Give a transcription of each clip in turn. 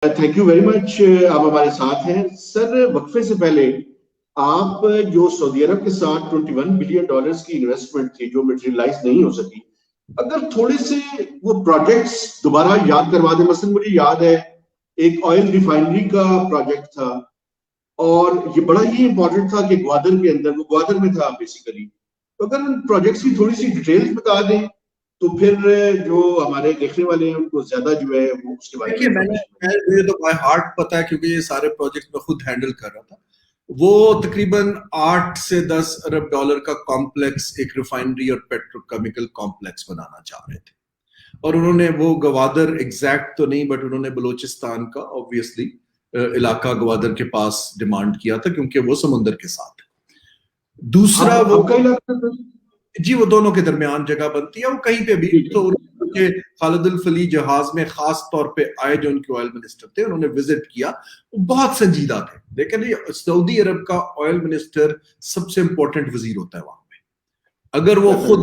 Thank you very much. آپ ہمارے ساتھ ہیں سر. وقفے سے پہلے آپ جو سعودی عرب کے ساتھ $21 بلین کی انویسٹمنٹ تھی جو میٹیریلائز نہیں ہو سکی, اگر تھوڑے سے وہ پروجیکٹس دوبارہ یاد کروا دیں. مثلا مجھے یاد ہے ایک آئل ریفائنری کا پروجیکٹ تھا اور یہ بڑا ہی امپورٹنٹ تھا کہ گوادر کے اندر, وہ گوادر میں تھا بیسیکلی. تو اگر ان پروجیکٹس کی تھوڑی سی ڈیٹیلز بتا دیں تو پھر جو ہمارے دیکھنے والے ہیں ان کو زیادہ جو ہے وہ اس کے بارے میں مجھے تو بائی ہارٹ پتا ہے کیونکہ یہ سارے پروجیکٹ میں خود ہینڈل کر رہا تھا. وہ تقریباً 8 سے 10 ارب ڈالر کا کمپلیکس ایک ریفائنری اور پیٹروکیمیکل کمپلیکس بنانا چاہ رہے تھے, اور انہوں نے وہ گوادر ایگزیکٹ تو نہیں بٹ انہوں نے بلوچستان کا obviously علاقہ گوادر کے پاس ڈیمانڈ کیا تھا کیونکہ وہ سمندر کے ساتھ ہے. دوسرا وہ جی وہ دونوں کے درمیان جگہ بنتی ہے, وہ کہیں پہ بھی. تو خالد الفلی جہاز میں خاص طور پہ آئے جو ان کے آئل منسٹر تھے, انہوں نے وزٹ کیا, وہ بہت سنجیدہ تھے. لیکن سعودی عرب کا آئل منسٹر سب سے امپورٹنٹ وزیر ہوتا ہے وہاں پہ. اگر وہ خود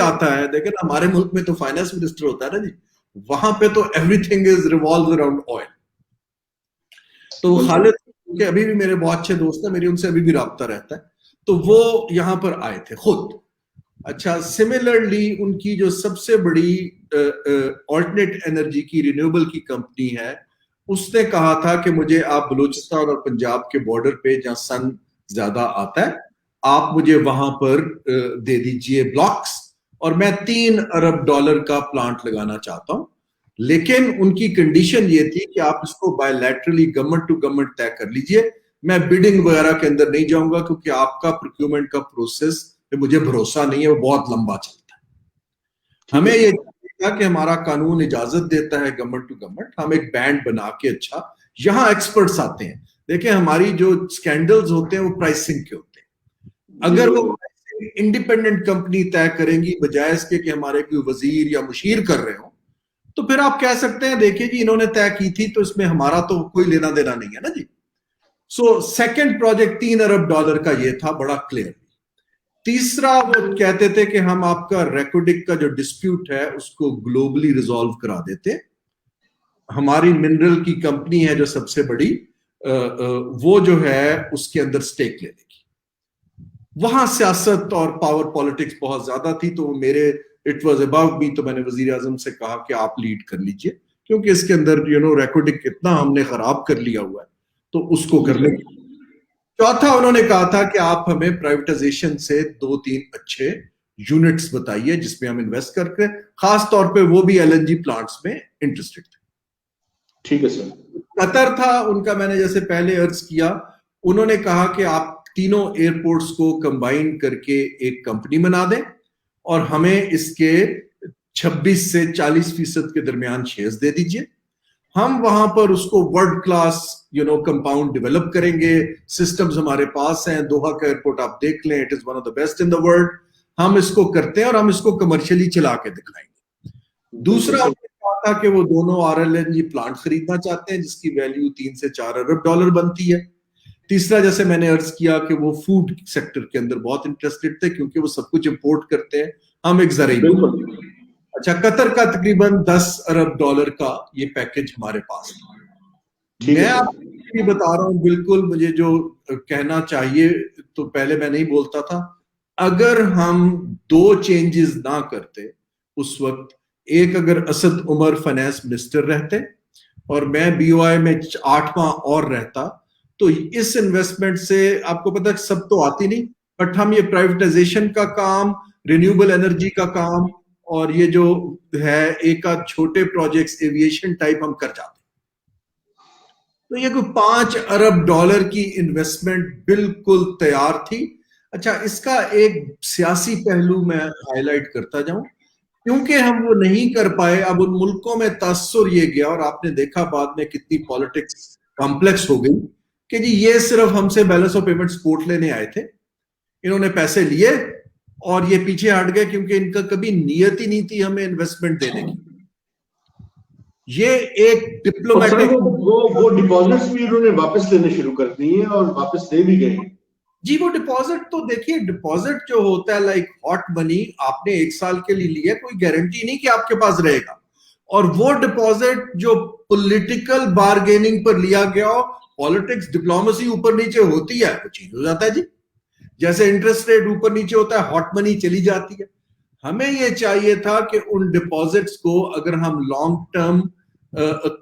آتا ہے, لیکن ہمارے ملک میں تو فائنانس منسٹر ہوتا ہے نا جی, وہاں پہ تو every thing is revolve around oil. تو خالد ابھی بھی میرے بہت اچھے دوست ہیں, میری ان سے ابھی بھی رابطہ رہتا ہے. تو وہ یہاں پر آئے تھے خود. اچھا, سملرلی ان کی جو سب سے بڑی آلٹرنیٹ انرجی کی رینیوبل کی کمپنی ہے, اس نے کہا تھا کہ مجھے آپ بلوچستان اور پنجاب کے بارڈر پہ جہاں سن زیادہ آتا ہے آپ مجھے وہاں پر دے دیجئے بلاکس, اور میں $3 ارب کا پلانٹ لگانا چاہتا ہوں. لیکن ان کی کنڈیشن یہ تھی کہ آپ اس کو bilaterally government to government طے کر لیجئے, میں بیڈنگ وغیرہ کے اندر نہیں جاؤں گا کیونکہ آپ کا پروکیورمنٹ کا پروسیس مجھے بھروسہ نہیں ہے, وہ بہت لمبا چلتا ہے. ہمیں یہ تھا کہ ہمارا قانون اجازت دیتا ہے گورنمنٹ ٹو گورنمنٹ, ہم ایک بینڈ بنا کے, اچھا یہاں ایکسپرٹس آتے ہیں. دیکھیں ہماری جو سکینڈلز ہوتے ہیں وہ پرائسنگ کے ہوتے ہیں. اگر وہ انڈیپینڈنٹ کمپنی طے کریں گی بجائے اس کے کہ ہمارے کوئی وزیر یا مشیر کر رہے ہوں, تو پھر آپ کہہ سکتے ہیں دیکھیں جی انہوں نے طے کی تھی تو اس میں ہمارا تو کوئی لینا دینا نہیں ہے نا جی. سو سیکنڈ پروجیکٹ $3 ارب کا یہ تھا, بڑا کلیئر. تیسرا وہ کہتے تھے کہ ہم آپ کا ریکوڈک کا جو ڈسپیوٹ ہے اس کو گلوبلی ریزالو کرا دیتے. ہماری منرل کی کمپنی ہے جو سب سے بڑی, وہ جو ہے اس کے اندر سٹیک لے لے گی. وہاں سیاست اور پاور پالیٹکس بہت زیادہ تھی, تو میرے اٹ واز اباؤٹ می, تو میں نے وزیر اعظم سے کہا کہ آپ لیڈ کر لیجئے کیونکہ اس کے اندر ریکوڈک اتنا ہم نے خراب کر لیا ہوا ہے تو اس کو کرنے. چوتھا انہوں نے کہا تھا کہ آپ ہمیں پرائیویٹائزیشن سے 2-3 اچھے یونٹس بتائیے جس میں ہم انویسٹ کر کے, خاص طور پہ وہ بھی LNG پلانٹس میں انٹرسٹڈ تھے. ٹھیک ہے سر. قطر تھا ان کا, میں نے جیسے پہلے عرض کیا, انہوں نے کہا کہ آپ تینوں ایئرپورٹس کو کمبائن کر کے ایک کمپنی بنا دیں اور ہمیں اس کے 26 سے 40% کے درمیان شیئرز دے دیجئے. ہم وہاں پر اس کو ورلڈ کلاس کمپاؤنڈ ڈیولپ کریں گے, سسٹمز ہمارے پاس ہیں, دوحہ کا ایئرپورٹ آپ دیکھ لیں, it is one of the best in the world. ہم اس کو کرتے ہیں اور ہم اس کو کمرشلی چلا کے دکھائیں گے. دوسرا کہا تھا کہ وہ دونوں RLNG پلانٹ خریدنا چاہتے ہیں جس کی ویلیو $3 سے $4 ارب بنتی ہے. تیسرا جیسے میں نے عرض کیا کہ وہ فوڈ سیکٹر کے اندر بہت انٹرسٹڈ تھے کیونکہ وہ سب کچھ امپورٹ کرتے ہیں, ہم ایک زرعی. اچھا, قطر کا تقریباً $10 ارب کا یہ پیکج ہمارے پاس تھا. میں آپ کو بتا رہا ہوں بالکل مجھے جو کہنا چاہیے تو پہلے میں نہیں بولتا تھا. اگر ہم 2 چینجز نہ کرتے اس وقت, ایک اگر اسد عمر فائنانس منسٹر رہتے اور میں BOI میں 8 ماہ اور رہتا تو اس انویسٹمنٹ سے آپ کو پتہ سب تو آتی نہیں, بٹ ہم یہ پرائیویٹائزیشن کا کام, رینیوبل انرجی کا کام اور یہ جو ہے ایک آدھ چھوٹے پروجیکٹس ایویشن ٹائپ ہم کر جاتے. تو یہ کوئی $5 ارب کی انویسٹمنٹ بالکل تیار تھی. اچھا, اس کا ایک سیاسی پہلو میں ہائی لائٹ کرتا جاؤں کیونکہ ہم وہ نہیں کر پائے. اب ان ملکوں میں تاثر یہ گیا اور آپ نے دیکھا بعد میں کتنی پالیٹکس کمپلیکس ہو گئی کہ جی یہ صرف ہم سے بیلنس آف پیمنٹ سپورٹ لینے آئے تھے, انہوں نے پیسے لیے اور یہ پیچھے ہٹ گئے کیونکہ ان کا کبھی نیت ہی نہیں تھی ہمیں انویسٹمنٹ دینے کی. یہ ایک ڈپلومیٹک وہ ڈپازٹس بھی انہوں نے واپس لینے شروع کر دیے اور واپس دے بھی گئے. جی وہ ڈپازٹ تو دیکھیے, ڈپازٹ جو ہوتا ہے لائک ہاٹ منی, آپ نے 1 سال کے لیے لیا, کوئی گارنٹی نہیں کہ آپ کے پاس رہے گا. اور وہ ڈپازٹ جو پولیٹیکل بارگیننگ پر لیا گیا ہو, پالیٹکس ڈپلومیسی اوپر نیچے ہوتی ہے, وہ چینج ہو جاتا ہے جی. جیسے انٹرسٹ ریٹ اوپر نیچے ہوتا ہے, ہاٹ منی چلی جاتی ہے. ہمیں یہ چاہیے تھا کہ ان ڈپازٹس کو اگر ہم لانگ ٹرم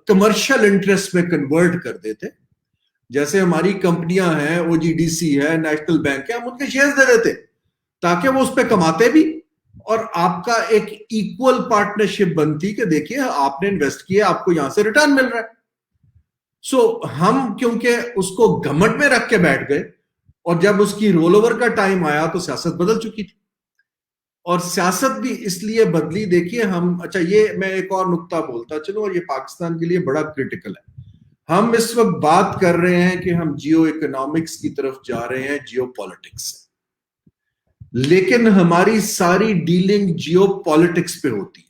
کمرشل انٹرسٹ میں کنورٹ کر دیتے, جیسے ہماری کمپنیاں ہیں, او جی ڈی سی ہے, نیشنل بینک ہے, ہم ان کے شیئرز دے دیتے تاکہ وہ اس پہ کماتے بھی, اور آپ کا ایک ایکول پارٹنرشپ بنتی کہ دیکھیے آپ نے انویسٹ کیا, آپ کو یہاں سے ریٹرن مل رہا ہے. سو ہم کیونکہ اس کو گھمنڈ میں رکھ کے بیٹھ گئے, اور جب اس کی رول اوور کا ٹائم آیا تو سیاست بدل چکی تھی. اور سیاست بھی اس لیے بدلی, دیکھیے ہم, اچھا یہ میں ایک اور نقطہ بولتا چلو, اور یہ پاکستان کے لیے بڑا کریٹیکل ہے. ہم اس وقت بات کر رہے ہیں کہ ہم جیو اکنامکس کی طرف جا رہے ہیں, جیو پالیٹکس, لیکن ہماری ساری ڈیلنگ جیو پالیٹکس پہ ہوتی ہے.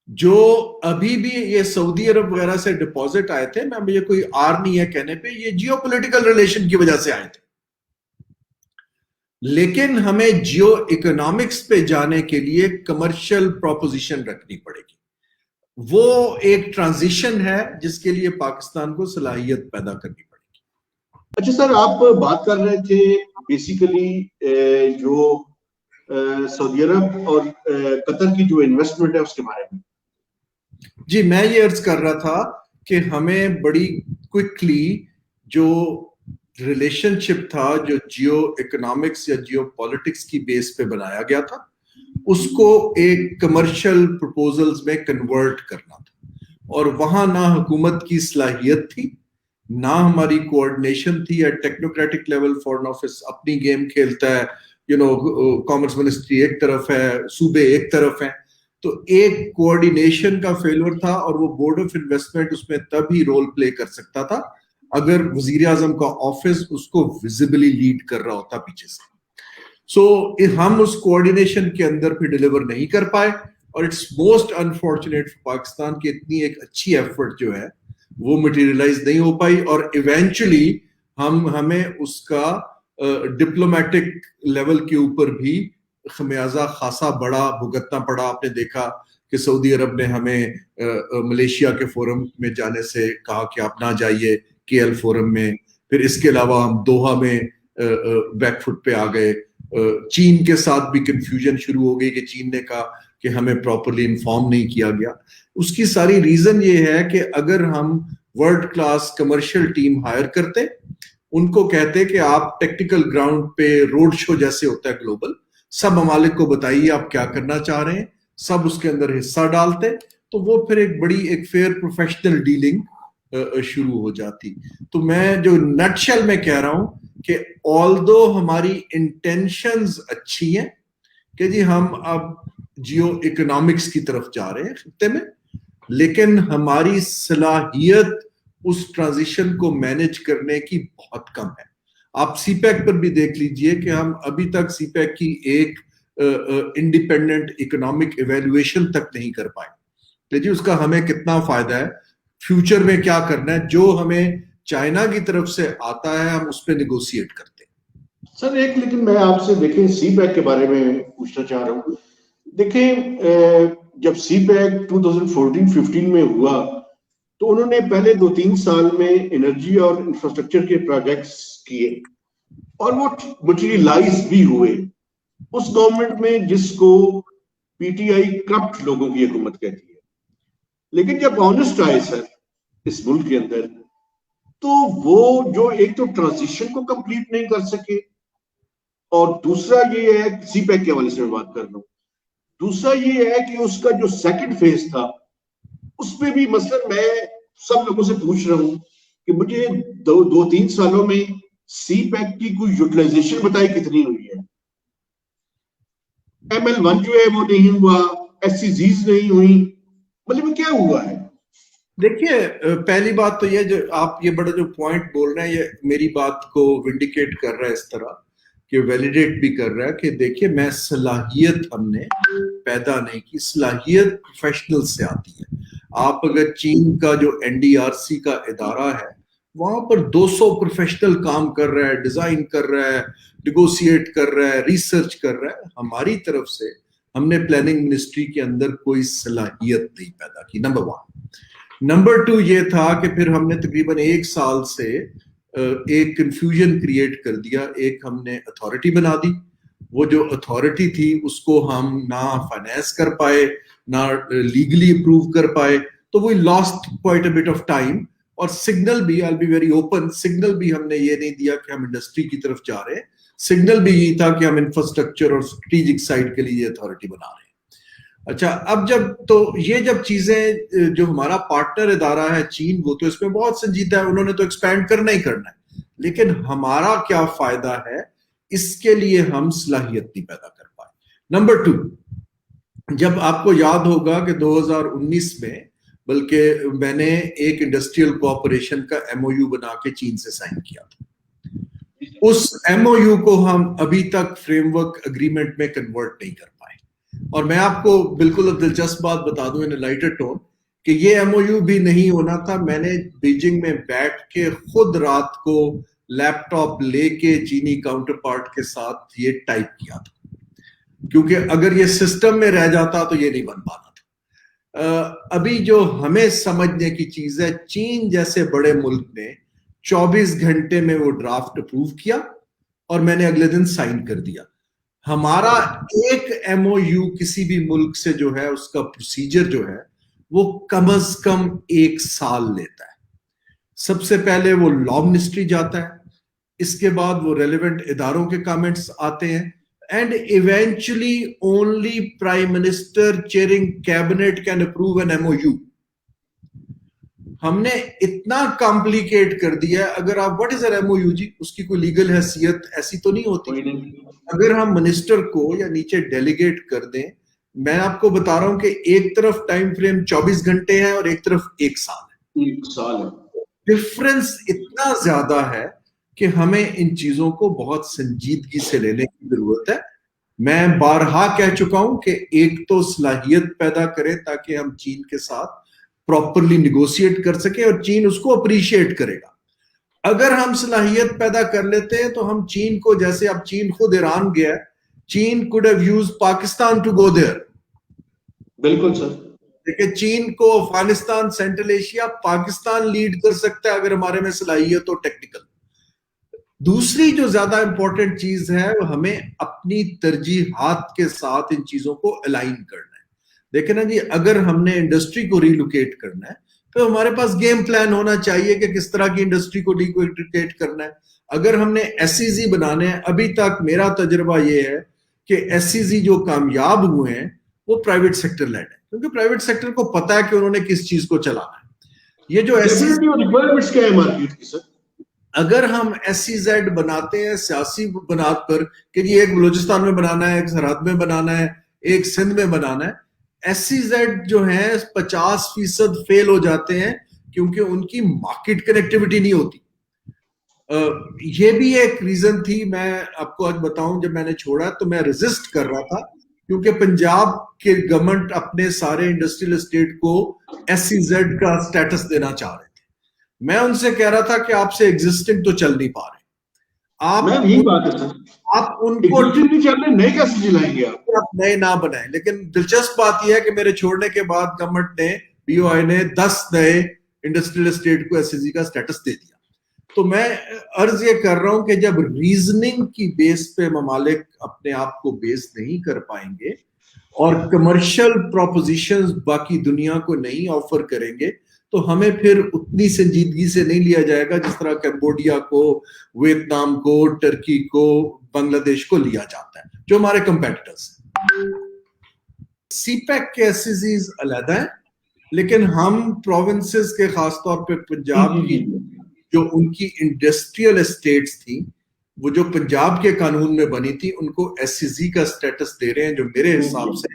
جو ابھی بھی یہ سعودی عرب وغیرہ سے ڈپازٹ آئے تھے, میں یہ کوئی آر نہیں ہے کہنے پہ, یہ جیو پولیٹیکل ریلیشن کی وجہ سے آئے تھے. لیکن ہمیں جیو اکنامکس پہ جانے کے لیے کمرشل پروپوزیشن رکھنی پڑے گی. وہ ایک ٹرانزیشن ہے جس کے لیے پاکستان کو صلاحیت پیدا کرنی پڑے گی. اچھا سر, آپ بات کر رہے تھے بیسیکلی جو سعودی عرب اور قطر کی جو انویسٹمنٹ ہے اس کے بارے میں. جی میں یہ عرض کر رہا تھا کہ ہمیں بڑی کوئکلی جو ریلیشن شپ تھا جو جیو اکنامکس یا جیو پالیٹکس کی بیس پہ بنایا گیا تھا, اس کو ایک کمرشل پروپوزلز میں کنورٹ کرنا تھا. اور وہاں نہ حکومت کی صلاحیت تھی, نہ ہماری کوآرڈینیشن تھی. At technocratic level foreign office اپنی گیم کھیلتا ہے, کامرس منسٹری ایک طرف ہے, صوبے ایک طرف ہیں, تو ایک کوآرڈینیشن کا فیلور تھا. اور وہ بورڈ آف انویسٹمنٹ اس میں تب ہی رول پلے کر سکتا تھا اگر وزیر اعظم کا آفس اس کو ویزیبلی لیڈ کر رہا ہوتا پیچھے سے. سو ہم اس کوآرڈینیشن کے اندر پھر ڈیلیور نہیں کر پائے, اور اٹس موسٹ انفارچونیٹ پاکستان کی اتنی ایک اچھی ایفرٹ جو ہے وہ مٹیریلائز نہیں ہو پائی, اور ایونچولی ہمیں اس کا ڈپلومیٹک لیول کے اوپر بھی خمیازہ خاصا بڑا بھگتنا پڑا. آپ نے دیکھا کہ سعودی عرب نے ہمیں ملیشیا کے فورم میں جانے سے کہا کہ آپ نہ جائیے کے ایل فورم میں, پھر اس کے علاوہ ہم دوحہ میں بیک فٹ پہ آ گئے. چین کے ساتھ بھی کنفیوژن شروع ہو گئی کہ چین نے کہا کہ ہمیں پراپرلی انفارم نہیں کیا گیا. اس کی ساری ریزن یہ ہے کہ اگر ہم world class commercial team hire کرتے, ان کو کہتے کہ آپ ٹیکنیکل گراؤنڈ پہ روڈ شو جیسے ہوتا ہے گلوبل, سب ممالک کو بتائیے آپ کیا کرنا چاہ رہے ہیں, سب اس کے اندر حصہ ڈالتے, تو وہ پھر ایک بڑی ایک فیئر پروفیشنل ڈیلنگ شروع ہو جاتی. تو میں جو نٹ شیل میں کہہ رہا ہوں کہ آلدو ہماری انٹینشنز اچھی ہیں کہ جی ہم اب جیو اکنامکس کی طرف جا رہے ہیں خطے میں, لیکن ہماری صلاحیت اس ٹرانزیشن کو مینج کرنے کی بہت کم ہے. آپ سی پیک پر بھی دیکھ لیجئے کہ ہم ابھی تک سی پیک کی ایک انڈیپینڈنٹ اکنامک ایویلویشن تک نہیں کر پائے کہ جی اس کا ہمیں کتنا فائدہ ہے, فیوچر میں کیا کرنا ہے. جو ہمیں چائنا کی طرف سے آتا ہے ہم اس پہ نیگوشیٹ کرتے ہیں. سر ایک, لیکن میں آپ سے دیکھیں سی پیک کے بارے میں پوچھنا چاہ رہا ہوں. دیکھیں جب سی پیک 2014-15 میں ہوا تو انہوں نے پہلے 2-3 سال میں انرجی اور انفراسٹرکچر کے پروجیکٹس کیے, اور وہ مٹیریلائز بھی ہوئے اس گورنمنٹ میں جس کو پی ٹی آئی کرپٹ لوگوں کی حکومت کہتی ہے. لیکن جب آنسٹ آئے سر اس ملک کے اندر, تو وہ جو ایک تو ٹرانزیشن کو کمپلیٹ نہیں کر سکے, اور دوسرا یہ ہے سی پیک کے حوالے سے میں بات کر رہا ہوں, دوسرا یہ ہے کہ اس کا جو سیکنڈ فیز تھا اس پہ بھی مثلا میں سب لوگوں سے پوچھ رہا ہوں کہ مجھے 2-3 سالوں میں سی پیک کی کوئی یوٹیلائزیشن بتائی کتنی ہوئی ہے. ایم ایل 1 جو ہے وہ نہیں ہوا, ایس سی زیز نہیں ہوئی, مطلب کیا ہوا ہے؟ دیکھیے پہلی بات تو یہ جو آپ یہ بڑا جو پوائنٹ بول رہے ہیں یہ میری بات کو ونڈیکیٹ کر رہا ہے اس طرح کہ ویلیڈیٹ بھی کر رہا ہے کہ دیکھیے میں صلاحیت ہم نے پیدا نہیں کی, صلاحیت پروفیشنل سے آتی ہے. آپ اگر چین کا جو این ڈی آر سی کا ادارہ ہے وہاں پر 200 پروفیشنل کام کر رہا ہے, ڈیزائن کر رہا ہے, نیگوشیٹ کر رہا ہے, ریسرچ کر رہا ہے. ہماری طرف سے ہم نے پلاننگ منسٹری کے اندر کوئی صلاحیت نہیں پیدا کی، نمبر 1۔ نمبر 2 یہ تھا کہ پھر ہم نے تقریباً 1 سال سے ایک کنفیوژن کریٹ کر دیا۔ ایک ہم نے اتھارٹی بنا دی، وہ جو اتھارٹی تھی اس کو ہم نہ فائنینس کر پائے نہ لیگلی اپروو کر پائے، تو we lost quite a bit of time. اور سگنل بھی، I be very open, signal بھی ہم نے یہ نہیں دیا کہ ہم انڈسٹری کی طرف جا رہے ہیں، سگنل بھی یہی تھا کہ ہم انفراسٹرکچر اور اسٹریٹجک سائڈ کے لیے یہ اتھارٹی بنا رہے ہیں۔ اچھا، اب جب چیزیں جو ہمارا پارٹنر ادارہ ہے چین، وہ تو اس میں بہت سنجیدہ ہے، انہوں نے تو ایکسپینڈ کرنا ہی کرنا ہے، لیکن ہمارا کیا فائدہ ہے، اس کے لیے ہم صلاحیت نہیں پیدا کر پائے۔ نمبر 2، جب آپ کو یاد ہوگا کہ 2019 میں بلکہ میں نے ایک انڈسٹریل کوآپریشن کا ایم او یو بنا کے چین سے سائن کیا تھا، اس ایم او یو کو ہم ابھی تک فریم ورک اگریمنٹ میں کنورٹ نہیں کر پائے۔ اور میں آپ کو بالکل دلچسپ بات بتا دوں ان اے لائٹر ٹون کہ یہ ایم او یو بھی نہیں ہونا تھا، میں نے بیجنگ میں بیٹھ کے خود رات کو لیپ ٹاپ لے کے چینی کاؤنٹر پارٹ کے ساتھ یہ ٹائپ کیا تھا، کیونکہ اگر یہ سسٹم میں رہ جاتا تو یہ نہیں بن پانا تھا۔ ابھی جو ہمیں سمجھنے کی چیز ہے، چین جیسے بڑے ملک نے 24 گھنٹے میں وہ ڈرافٹ اپروو کیا اور میں نے اگلے دن سائن کر دیا۔ ہمارا ایک ایم او یو کسی بھی ملک سے جو ہے اس کا پروسیجر جو ہے وہ کم از کم 1 سال لیتا ہے۔ سب سے پہلے وہ لا منسٹری جاتا ہے، اس کے بعد وہ ریلیونٹ اداروں کے کامنٹس آتے ہیں، and eventually only Prime Minister chairing cabinet can approve an MOU۔ ہم نے اتنا کمپلیکیٹ کر دیا ہے۔ اگر آپ واٹ از این MOU جی، اس کی کوئی لیگل حیثیت ایسی تو نہیں ہوتی۔ اگر ہم منسٹر کو یا نیچے ڈیلیگیٹ کر دیں، میں آپ کو بتا رہا ہوں کہ ایک طرف ٹائم فریم 24 گھنٹے ہے اور ایک طرف 1 سال ہے۔ 1 سال ہے، ڈفرنس اتنا زیادہ ہے کہ ہمیں ان چیزوں کو بہت سنجیدگی سے لینے کی ضرورت ہے۔ میں بارہا کہہ چکا ہوں کہ ایک تو صلاحیت پیدا کریں تاکہ ہم چین کے ساتھ پراپرلی نیگوشیٹ کر سکیں اور چین اس کو اپریشیٹ کرے گا۔ اگر ہم صلاحیت پیدا کر لیتے ہیں تو ہم چین کو، جیسے اب چین خود ایران گیا، چین could have used Pakistan to go there۔ بالکل سر، دیکھیں چین کو Afghanistan, central Asia, Pakistan lead کر سکتا ہے اگر ہمارے میں صلاحیت ہو ٹیکنیکل۔ دوسری جو زیادہ امپورٹنٹ چیز ہے، وہ ہمیں اپنی ترجیحات کے ساتھ ان چیزوں کو الائن کرنا ہے۔ دیکھیں نا جی، اگر ہم نے انڈسٹری کو ریلوکیٹ کرنا ہے تو ہمارے پاس گیم پلان ہونا چاہیے کہ کس طرح کی انڈسٹری کو ریلوکیٹ کرنا ہے۔ اگر ہم نے ایس ای زی بنانے ہیں، ابھی تک میرا تجربہ یہ ہے کہ ایس ای زی جو کامیاب ہوئے ہیں وہ پرائیویٹ سیکٹر لیڈ ہے، کیونکہ پرائیویٹ سیکٹر کو پتا ہے کہ انہوں نے کس چیز کو چلانا ہے۔ یہ جو ایس ای زی، اگر ہم ایس سی زیڈ بناتے ہیں سیاسی بنیاد پر کہ یہ ایک بلوچستان میں بنانا ہے، ایک سرحد میں بنانا ہے، ایک سندھ میں بنانا ہے، ایس سی زیڈ جو ہیں 50% فیل ہو جاتے ہیں کیونکہ ان کی مارکیٹ کنیکٹیوٹی نہیں ہوتی۔ یہ بھی ایک ریزن تھی، میں آپ کو آج بتاؤں، جب میں نے چھوڑا تو میں ریزسٹ کر رہا تھا کیونکہ پنجاب کے گورنمنٹ اپنے سارے انڈسٹریل اسٹیٹ کو ایس سی زیڈ کا سٹیٹس دینا چاہ رہے تھے۔ میں ان سے کہہ رہا تھا کہ آپ سے ایگزسٹنگ تو چل نہیں پا رہے، آپ ان کو نئے کیسے چلائیں گے، آپ نئے نہ بنائیں۔ لیکن دلچسپ بات یہ ہے کہ میرے چھوڑنے کے بعد گورنمنٹ نے، بی او آئی نے 10 نئے انڈسٹریل اسٹیٹ کو ایس سی زی کا سٹیٹس دے دیا۔ تو میں عرض یہ کر رہا ہوں کہ جب ریزننگ کی بیس پہ ممالک اپنے آپ کو بیس نہیں کر پائیں گے اور کمرشل پروپوزیشنز باقی دنیا کو نہیں آفر کریں گے تو ہمیں پھر اتنی سنجیدگی سے نہیں لیا جائے گا جس طرح کمبوڈیا کو، ویتنام کو، ٹرکی کو، بنگلہ دیش کو لیا جاتا ہے جو ہمارے کمپیٹیٹرز ہیں۔ سی پیک کے ایس سی زیز علیحدہ ہیں، لیکن ہم پروونسز کے، خاص طور پہ پنجاب کی جو ان کی انڈسٹریل اسٹیٹس تھیں، وہ جو پنجاب کے قانون میں بنی تھی، ان کو ایس سی زی کا سٹیٹس دے رہے ہیں، جو میرے حساب سے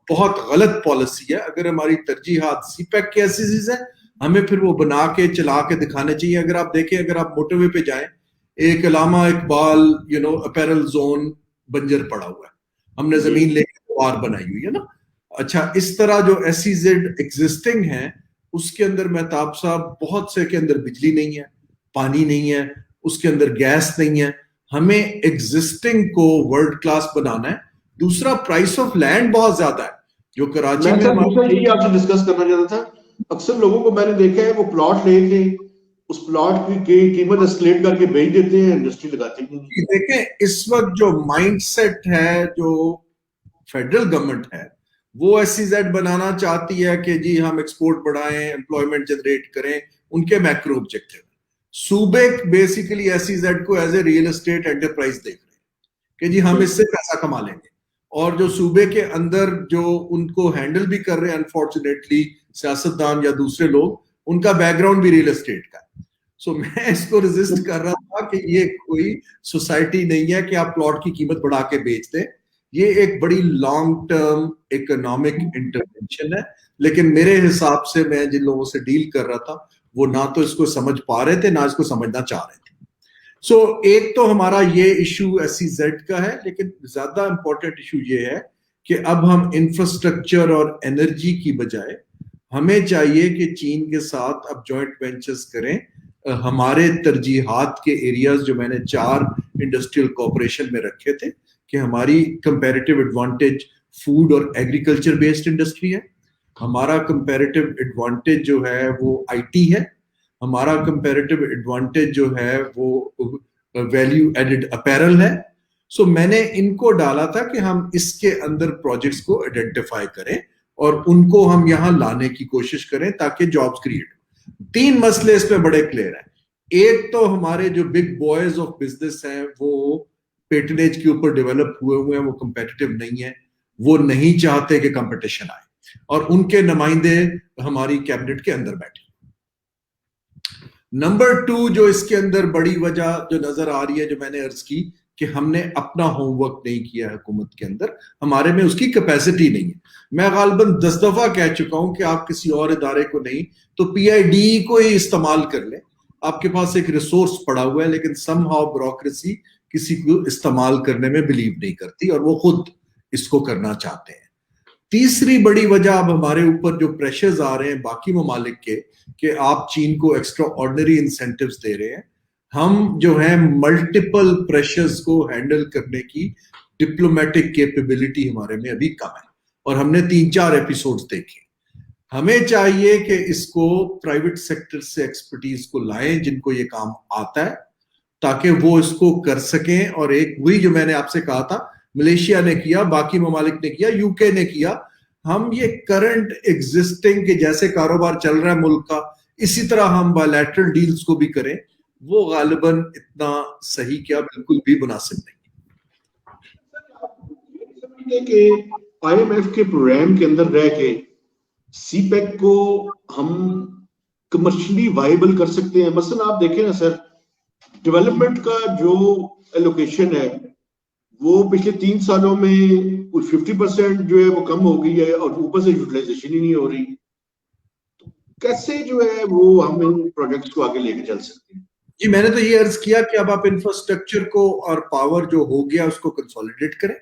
بہت غلط پالیسی ہے۔ اگر ہماری ترجیحات سی پیک کے ایس سی زیز ہیں، ہمیں پھر وہ بنا کے چلا کے دکھانے چاہیے۔ اگر آپ دیکھیں، اگر آپ موٹر وے پہ جائیں، ایک علامہ اقبال اپیرل زون بنجر پڑا ہوا ہے، ہم نے زمین لے کے دیوار بنائی ہوئی ہے نا۔ اچھا، اس طرح جو ایس سی زیڈ ایگزسٹنگ ہیں، اس کے اندر مہتاب صاحب بہت سے کے اندر بجلی نہیں ہے، پانی نہیں ہے، اس کے اندر گیس نہیں ہے۔ ہمیں ایگزسٹنگ کو ورلڈ کلاس بنانا ہے، دوسرا پرائس آف لینڈ بہت زیادہ ہے جو کراچی میں میں دوسرا چیز آپ سے ڈسکس کرنا چاہتا تھا. اکثر لوگوں کو میں نے دیکھا ہے وہ پلاٹ لے کے اس پلاٹ کی قیمت اسکلیٹ کر کے بیچ دیتے ہیں, انڈسٹری لگاتے ہیں. دیکھیں اس وقت جو مائنڈ سیٹ ہے جو فیڈرل گورنمنٹ ہے وہ ایس سی زیڈ بنانا چاہتی ہے کہ جی ہم ایکسپورٹ بڑھائیں, امپلائمنٹ جنریٹ کریں, ان کے میکرو آبجیکٹو. صوبے بیسیکلی ایس سی زیڈ کو as a real estate enterprise دیکھ رہے ہیں کہ جی ہم اس سے پیسہ کما لیں گے, اور جو صوبے کے اندر جو ان کو ہینڈل بھی کر رہے ہیں انفارچونیٹلی سیاستدان یا دوسرے لوگ, ان کا بیک گراؤنڈ بھی ریئل اسٹیٹ کا ہے. سو میں اس کو ریزسٹ کر رہا تھا کہ یہ کوئی سوسائٹی نہیں ہے کہ آپ پلاٹ کی قیمت بڑھا کے بیچ دیں, یہ ایک بڑی لانگ ٹرم اکنامک انٹرونشن ہے. لیکن میرے حساب سے میں جن لوگوں سے ڈیل کر رہا تھا وہ نہ تو اس کو سمجھ پا رہے تھے نہ اس کو سمجھنا چاہ رہے تھے. سو ایک تو ہمارا یہ ایشو ایس سی زیڈ کا ہے, لیکن زیادہ امپورٹنٹ ایشو یہ ہے کہ اب ہم انفراسٹرکچر اور انرجی کی بجائے ہمیں چاہیے کہ چین کے ساتھ اب جوائنٹ وینچرز کریں. ہمارے ترجیحات کے ایریاز جو میں نے 4 انڈسٹریل کوآپریشن میں رکھے تھے کہ ہماری کمپیریٹیو ایڈوانٹیج فوڈ اور ایگریکلچر بیسڈ انڈسٹری ہے, ہمارا کمپیریٹیو ایڈوانٹیج جو ہے وہ آئی ٹی ہے, ہمارا کمپیریٹیو ایڈوانٹیج جو ہے وہ ویلیو ایڈڈ اپیرل ہے. سو میں نے ان کو ڈالا تھا کہ ہم اس کے اندر پروجیکٹس کو آئیڈینٹیفائی کریں اور ان کو ہم یہاں لانے کی کوشش کریں تاکہ جابس کریٹ ہو. 3 مسئلے اس میں بڑے کلیئر ہیں. ایک تو ہمارے جو بگ بوائز آف بزنس ہیں وہ پیٹنیج کے اوپر ڈیولپ ہوئے ہیں, وہ کمپیٹیٹو نہیں ہیں, وہ نہیں چاہتے کہ کمپٹیشن آئے, اور ان کے نمائندے ہماری کیبنٹ کے اندر بیٹھے. نمبر 2 جو اس کے اندر بڑی وجہ جو نظر آ رہی ہے, جو میں نے عرض کی کہ ہم نے اپنا ہوم ورک نہیں کیا حکومت کے اندر, ہمارے میں اس کی کیپیسٹی نہیں ہے. میں غالباً 10 دفعہ کہہ چکا ہوں کہ آپ کسی اور ادارے کو نہیں تو پی آئی ڈی کو ہی استعمال کر لیں, آپ کے پاس ایک ریسورس پڑا ہوا ہے. لیکن سم ہاؤ بیوروکریسی کسی کو استعمال کرنے میں بلیو نہیں کرتی اور وہ خود اس کو کرنا چاہتے ہیں. تیسری بڑی وجہ اب ہمارے اوپر جو پریشرز آ رہے ہیں باقی ممالک کے کہ آپ چین کو ایکسٹرا آرڈنری انسینٹیوز دے رہے ہیں, ہم جو ہیں ملٹیپل پریشرز کو ہینڈل کرنے کی ڈپلومیٹک کیپیبلٹی ہمارے میں ابھی کم ہے, اور ہم نے 3-4 ایپیسوڈز دیکھے. ہمیں چاہیے کہ اس کو پرائیویٹ سیکٹر سے ایکسپرٹیز کو لائیں جن کو یہ کام آتا ہے تاکہ وہ اس کو کر سکیں. اور ایک وہی جو میں نے آپ سے کہا تھا, ملیشیا نے کیا, باقی ممالک نے کیا, یو کے نے کیا, ہم یہ کرنٹ ایگزسٹنگ کے جیسے کاروبار چل رہا ہے ملک کا اسی طرح ہم بائیلیٹرل ڈیلز کو بھی کریں, وہ غالباً اتنا صحیح کیا بالکل بھی مناسب نہیں. کہ آئی ایم ایف کے پروگرام کے اندر رہ کے سی پیک کو ہم کمرشلی وائبل کر سکتے ہیں. مثلا آپ دیکھیں نا سر, ڈیولپمنٹ کا جو ایلوکیشن ہے وہ پچھلے 3 سالوں میں 50% جو ہے وہ کم ہو گئی ہے, اور اوپر سے یوٹیلائزیشن ہی نہیں ہو رہی. کیسے جو ہے وہ ہم ان پروجیکٹس کو آگے لے کے چل سکتے ہیں؟ جی میں نے تو یہ عرض کیا کہ اب آپ انفراسٹرکچر کو اور پاور جو ہو گیا اس کو کنسولیڈیٹ کریں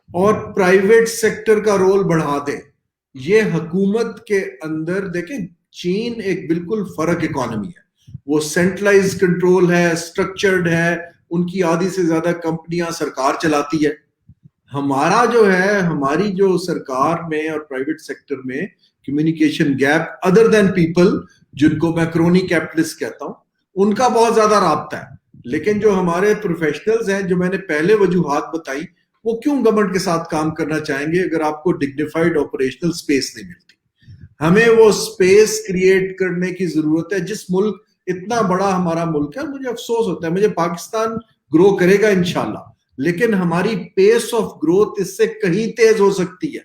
اور پرائیویٹ سیکٹر کا رول بڑھا دیں. یہ حکومت کے اندر دیکھیں چین ایک بالکل فرق اکانومی ہے, وہ سینٹرلائز کنٹرول ہے, اسٹرکچرڈ ہے, ان کی آدھی سے زیادہ کمپنیاں سرکار چلاتی ہے. ہمارا جو ہے ہماری جو سرکار میں اور پرائیویٹ سیکٹر میں communication gap other then people جن کو میں کرونی کیپٹلسٹ کہتا ہوں ان کا بہت زیادہ رابطہ ہے. لیکن جو ہمارے پروفیشنلز ہیں جو میں نے پہلے وجوہات بتائی, وہ کیوں گورنمنٹ کے ساتھ کام کرنا چاہیں گے اگر آپ کو ڈگنیفائڈ آپریشنل سپیس نہیں ملتی. ہمیں وہ سپیس کریٹ کرنے کی ضرورت ہے. جس ملک اتنا بڑا ہمارا ملک ہے, مجھے افسوس ہوتا ہے, مجھے پاکستان گرو کرے گا انشاءاللہ, لیکن ہماری پیس آف گروتھ اس سے کہیں تیز ہو سکتی ہے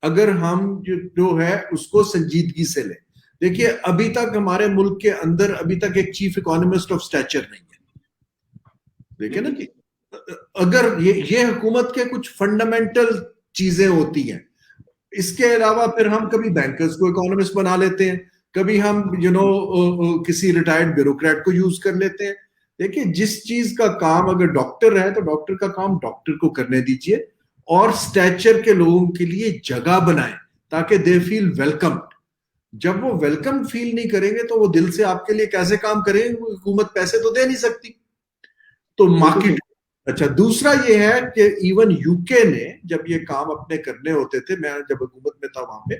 اگر ہم جو ہے اس کو سنجیدگی سے لیں. دیکھیے ابھی تک ہمارے ملک کے اندر ابھی تک ایک چیف اکانومسٹ آف سٹیچر نہیں ہے. دیکھیں نا کہ اگر یہ حکومت کے کچھ فنڈامنٹل چیزیں ہوتی ہیں, اس کے علاوہ پھر ہم کبھی بینکرز کو اکانومسٹ بنا لیتے ہیں, کبھی ہم کسی ریٹائرڈ بیوروکریٹ کو یوز کر لیتے ہیں. دیکھیں جس چیز کا کام اگر ڈاکٹر ہے تو ڈاکٹر کا کام ڈاکٹر کو کرنے دیجئے, اور سٹیچر کے لوگوں کے لیے جگہ بنائیں تاکہ دے فیل ویلکم. جب وہ ویلکم فیل نہیں کریں گے تو وہ دل سے آپ کے لیے کیسے کام کریں گے؟ حکومت پیسے تو دے نہیں سکتی. تو مارکیٹ اچھا دوسرا یہ ہے کہ ایون یوکے نے جب یہ کام اپنے کرنے ہوتے تھے, میں جب حکومت میں تھا وہاں پہ,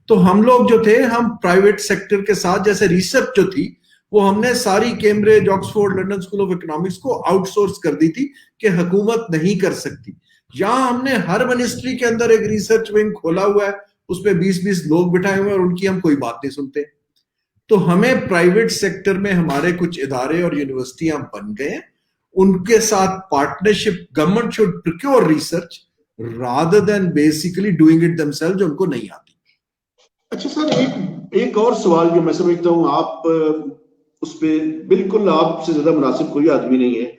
تو ہم لوگ جو تھے ہم پرائیویٹ سیکٹر کے ساتھ, جیسے ریسرچ جو تھی وہ ہم نے ساری Cambridge, Oxford, London school of economics کو آؤٹ سورس کر دی تھی کہ حکومت نہیں کر سکتی. یہاں ہم نے ہر منسٹری کے اندر ایک ریسرچ ونگ کھولا ہوا ہے, اس پہ 20-20 لوگ بٹھائے ہوئے ہیں اور ان کی ہم کوئی بات نہیں سنتے. تو ہمیں پرائیویٹ سیکٹر میں ہمارے کچھ ادارے اور یونیورسٹیاں بن گئے, ان کے ساتھ partnership, government should procure research rather than basically doing it themselves جو ان کو نہیں آتی. اچھا سر, ایک اور سوال جو میں سمجھتا ہوں آپ اس پہ بالکل آپ سے زیادہ مناسب کوئی آدمی نہیں ہے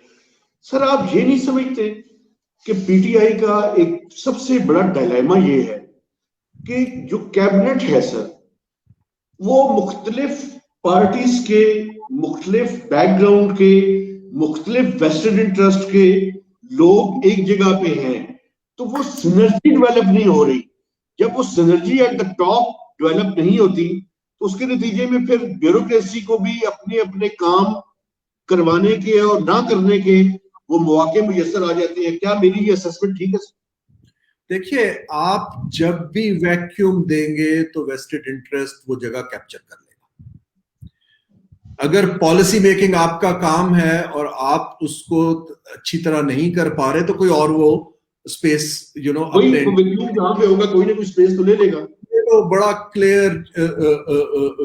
سر, آپ یہ نہیں سمجھتے کہ پی ٹی آئی کا ایک سب سے بڑا ڈائلیما یہ ہے کہ جو کیبنٹ ہے سر وہ مختلف پارٹیز کے, مختلف بیک گراؤنڈ کے, مختلف ویسٹرن انٹرسٹ کے لوگ ایک جگہ پہ ہیں, تو وہ سنرجی ڈیولپ نہیں ہو رہی. جب وہ synergy at the top develop نہیں ہوتی تو اس کے نتیجے میں پھر بیوروکریسی کو بھی اپنے اپنے کام کروانے کے اور نہ کرنے کے وہ مواقع میسر آ جاتے ہیں. کیا میری یہ اسسمنٹ ٹھیک ہے؟ دیکھیے آپ جب بھی ویکیوم دیں گے تو ویسٹڈ انٹرسٹ وہ جگہ کیپچر کر لے گا. اگر پالیسی میکنگ آپ کا کام ہے اور آپ اس کو اچھی طرح نہیں کر پا رہے تو کوئی اور وہ اسپیس اپنے جہاں پہ ہوگا کوئی نہ کوئی اسپیس تو لے لے گا. تو بڑا کلیئر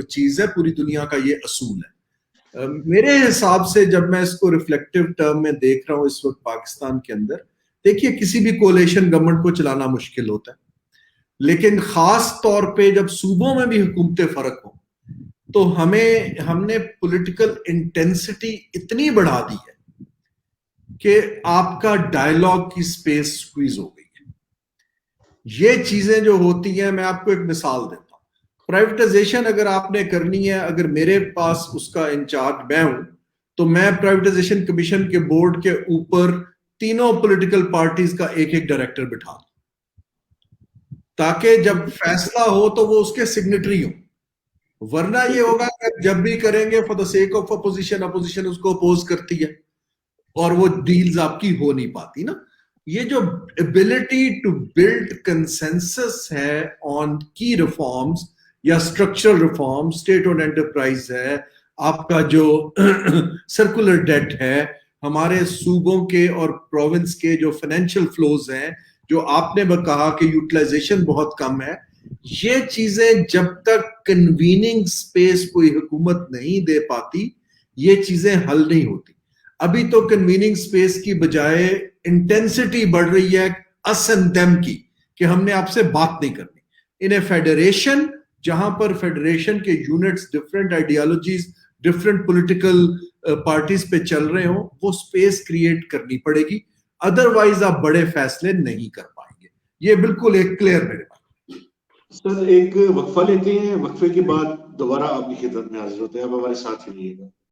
چیز ہے, پوری دنیا کا یہ اصول ہے. میرے حساب سے جب میں اس کو ریفلیکٹیو ٹرم میں دیکھ رہا ہوں اس وقت پاکستان کے اندر, دیکھیے کسی بھی کولیشن گورنمنٹ کو چلانا مشکل ہوتا ہے, لیکن خاص طور پہ جب صوبوں میں بھی حکومتیں فرق ہوں تو ہم نے پولیٹیکل انٹینسٹی اتنی بڑھا دی ہے کہ آپ کا ڈائلاگ کی سپیس سکویز ہو گئی ہے. یہ چیزیں جو ہوتی ہیں, میں آپ کو ایک مثال دیتا ہوں. پرائیویٹائزیشن اگر آپ نے کرنی ہے, اگر میرے پاس اس کا انچارج میں ہوں تو میں پرائیویٹائزیشن کمیشن کے بورڈ کے اوپر تینوں پولیٹیکل پارٹیز کا ایک ایک ڈائریکٹر بٹھا دوں تاکہ جب فیصلہ ہو تو وہ اس کے سگنیٹری ہوں. ورنہ یہ ہوگا کہ جب بھی کریں گے for the sake of opposition, opposition اس کو اپوز کرتی ہے اور وہ ڈیلز آپ کی ہو نہیں پاتی نا. یہ جو ابیلٹی ٹو بلڈ کنسنسس ہے آن کی ریفارمز یا structural reform, state owned enterprise ہے, آپ کا جو سرکولر ڈیٹ ہے, ہمارے صوبوں کے اور پروونس کے جو فائنینشیل فلوز ہیں, جو آپ نے کہا کہ یوٹیلائزیشن بہت کم ہے, یہ چیزیں جب تک کنویننگ سپیس کوئی حکومت نہیں دے پاتی یہ چیزیں حل نہیں ہوتی. ابھی تو کنویننگ سپیس کی بجائے انٹینسٹی بڑھ رہی ہے اس اینڈ دیم کی کہ ہم نے آپ سے بات نہیں کرنی. ان اے فیڈریشن جہاں پر فیڈریشن کے units different ideologies, different political parties پہ چل رہے ہوں, وہ سپیس کریٹ کرنی پڑے گی, ادروائز آپ بڑے فیصلے نہیں کر پائیں گے. یہ بالکل ایک کلیئر میرے پاس. سر ایک وقفہ لیتے ہیں, وقفے کے بعد دوبارہ آپ کی خدمت میں حاضر ہوتے ہیں. آپ ہمارے ساتھ ہی رہیے گا.